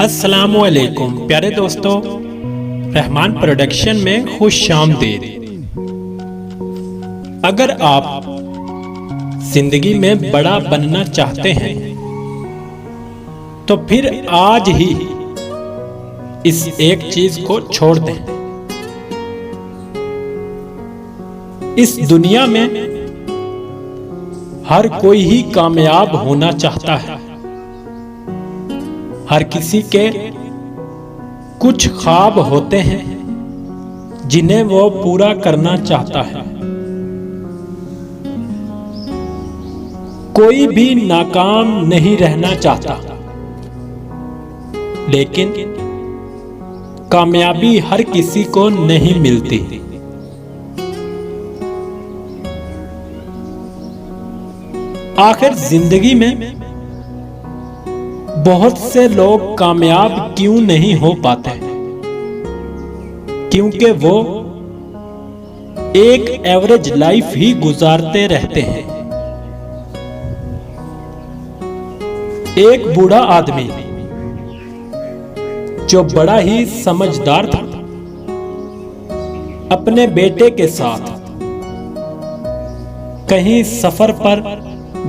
अस्सलामुअलैकुम प्यारे दोस्तों, रहमान प्रोडक्शन में खुश आमदीद। अगर आप जिंदगी में बड़ा बनना चाहते हैं तो फिर आज ही इस एक चीज को छोड़ दें। इस दुनिया में हर कोई ही कामयाब होना चाहता है। हर किसी के कुछ ख्वाब होते हैं जिन्हें वो पूरा करना चाहता है। कोई भी नाकाम नहीं रहना चाहता, लेकिन कामयाबी हर किसी को नहीं मिलती। आखिर जिंदगी में बहुत से लोग कामयाब क्यों नहीं हो पाते? क्योंकि वो एक एवरेज लाइफ ही गुजारते रहते हैं। एक बूढ़ा आदमी जो बड़ा ही समझदार था, अपने बेटे के साथ कहीं सफर पर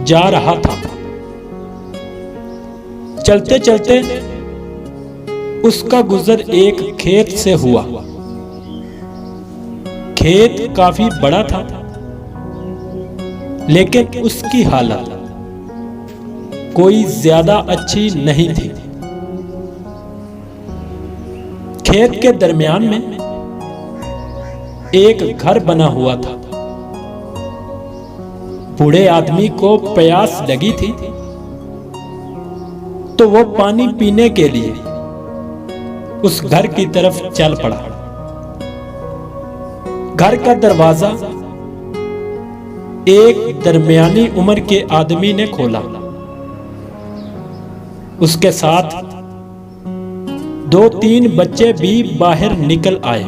जा रहा था। चलते चलते उसका गुजर एक खेत से हुआ। खेत काफी बड़ा था, लेकिन उसकी हालत कोई ज्यादा अच्छी नहीं थी। खेत के दरमियान में एक घर बना हुआ था। बूढ़े आदमी को प्यास लगी थी, तो वो पानी पीने के लिए उस घर की तरफ चल पड़ा। घर का दरवाजा एक दरमियानी उम्र के आदमी ने खोला। उसके साथ 2-3 बच्चे भी बाहर निकल आए।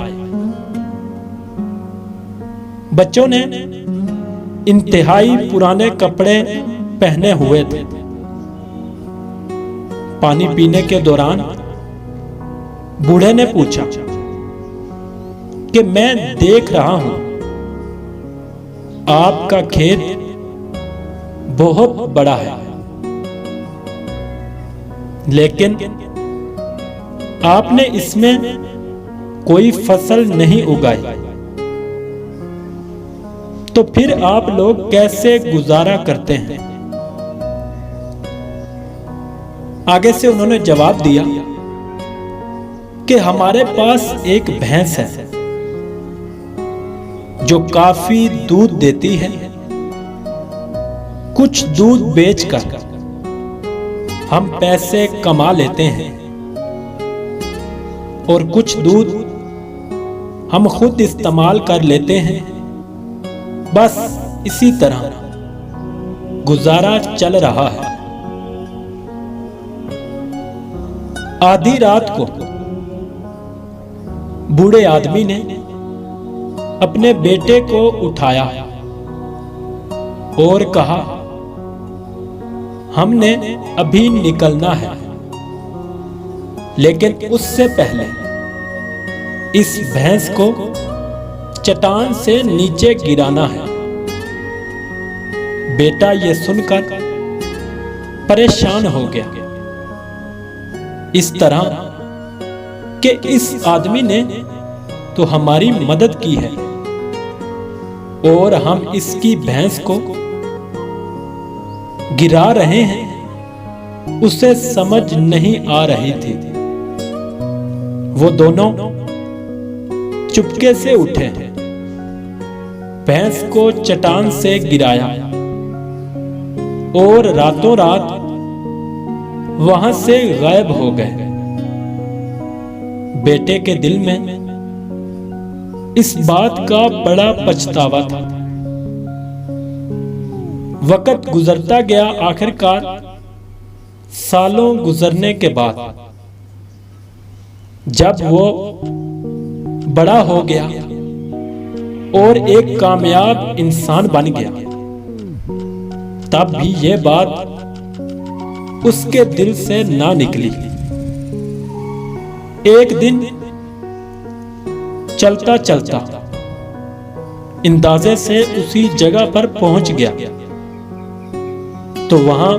बच्चों ने इंतहाई पुराने कपड़े पहने हुए थे। पानी पीने के दौरान बूढ़े ने पूछा कि मैं देख रहा हूं आपका खेत बहुत बड़ा है, लेकिन आपने इसमें कोई फसल नहीं उगाई, तो फिर आप लोग कैसे गुजारा करते हैं? आगे से उन्होंने जवाब दिया कि हमारे पास एक भैंस है जो काफी दूध देती है। कुछ दूध बेचकर हम पैसे कमा लेते हैं और कुछ दूध हम खुद इस्तेमाल कर लेते हैं। बस इसी तरह गुजारा चल रहा है। आधी रात को बूढ़े आदमी ने अपने बेटे को उठाया और कहा, हमने अभी निकलना है, लेकिन उससे पहले इस भैंस को चट्टान से नीचे गिराना है। बेटा ये सुनकर परेशान हो गया। इस तरह कि इस आदमी ने तो हमारी मदद की है और हम इसकी भैंस को गिरा रहे हैं, उसे समझ नहीं आ रही थी। वो दोनों चुपके से उठे, भैंस को चट्टान से गिराया और रातों रात वहां से गायब हो गए। बेटे के दिल में इस बात का बड़ा पछतावा था। वक्त गुजरता गया। आखिरकार सालों गुजरने के बाद जब वो बड़ा हो गया और एक कामयाब इंसान बन गया, तब भी ये बात उसके दिल से ना निकली एक दिन चलता चलता अंदाजे से उसी जगह पर पहुंच गया तो वहां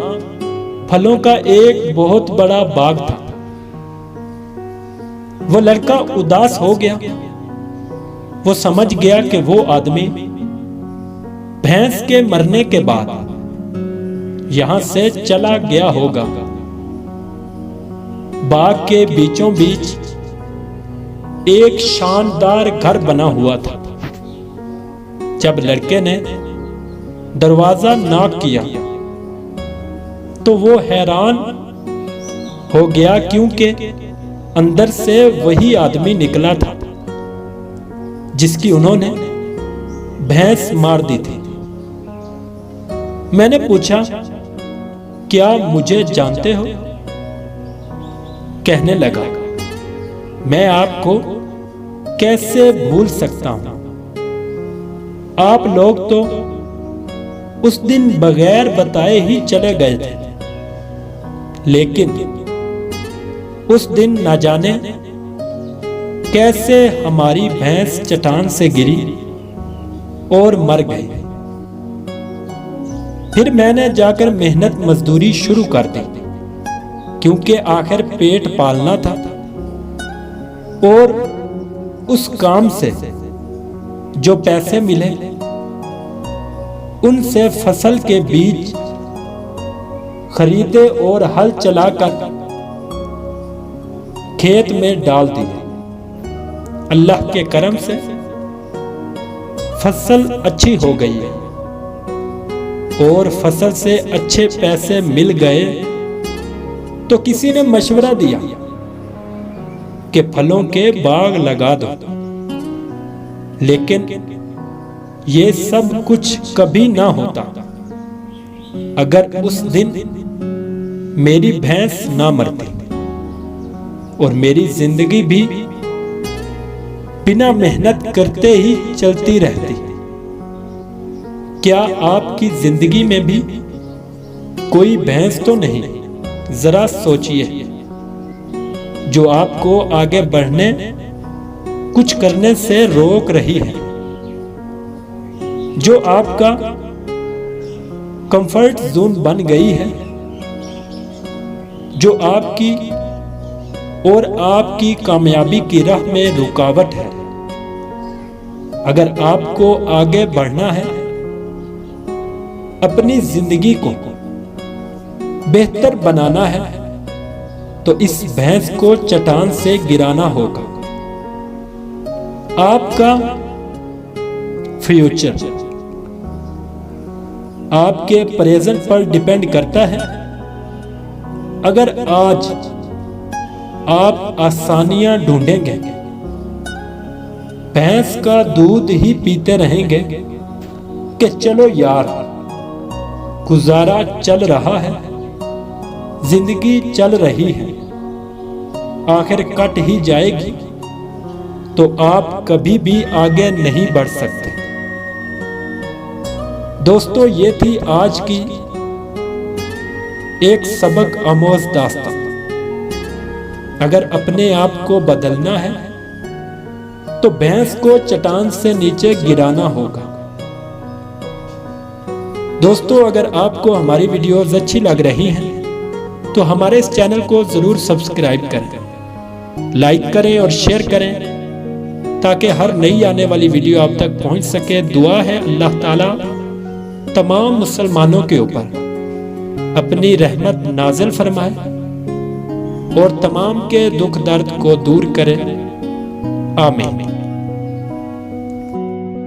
फलों का एक बहुत बड़ा बाग था। वो लड़का उदास हो गया। वो समझ गया कि वो आदमी भैंस के मरने के बाद यहां से चला गया होगा। बाग के बीचों बीच एक शानदार घर बना हुआ था। जब लड़के ने दरवाजा नॉक किया तो वो हैरान हो गया, क्योंकि अंदर से वही आदमी निकला था जिसकी उन्होंने भैंस मार दी थी। मैंने पूछा, क्या मुझे जानते हो? कहने लगा, मैं आपको कैसे भूल सकता हूं। आप लोग तो उस दिन बगैर बताए ही चले गए थे, लेकिन उस दिन न जाने कैसे हमारी भैंस चट्टान से गिरी और मर गई। फिर मैंने जाकर मेहनत मजदूरी शुरू कर दी, क्योंकि आखिर पेट पालना था। और उस काम से जो पैसे मिले उनसे फसल के बीज खरीदे और हल चलाकर खेत में डाल दिए। अल्लाह के करम से फसल अच्छी हो गई है और फसल से अच्छे पैसे मिल गए तो किसी ने मशवरा दिया कि फलों के बाग लगा दो। लेकिन ये सब कुछ कभी ना होता अगर उस दिन मेरी भैंस ना मरती और मेरी जिंदगी भी बिना मेहनत करते ही चलती रहती। क्या आपकी जिंदगी में भी कोई भैंस तो नहीं, जरा सोचिए, जो आपको आगे बढ़ने कुछ करने से रोक रही है, जो आपका कंफर्ट जोन बन गई है, जो आपकी और आपकी कामयाबी की राह में रुकावट है। अगर आपको आगे बढ़ना है, अपनी जिंदगी को बेहतर बनाना है, तो इस भैंस को चट्टान से गिराना होगा। आपका फ्यूचर आपके प्रेजेंट पर डिपेंड करता है। अगर आज आप आसानियां ढूंढेंगे, भैंस का दूध ही पीते रहेंगे कि चलो यार गुजारा चल रहा है, जिंदगी चल रही है, आखिर कट ही जाएगी, तो आप कभी भी आगे नहीं बढ़ सकते। दोस्तों, ये थी आज की एक सबक आमोज दास्तान। अगर अपने आप को बदलना है तो भैंस को चट्टान से नीचे गिराना होगा। दोस्तों, अगर आपको हमारी वीडियोस अच्छी लग रही हैं तो हमारे इस चैनल को जरूर सब्सक्राइब करें, लाइक करें और शेयर करें, ताकि हर नई आने वाली वीडियो आप तक पहुंच सके। दुआ है अल्लाह ताला तमाम मुसलमानों के ऊपर अपनी रहमत नाज़िल फरमाए और तमाम के दुख दर्द को दूर करे। आमीन।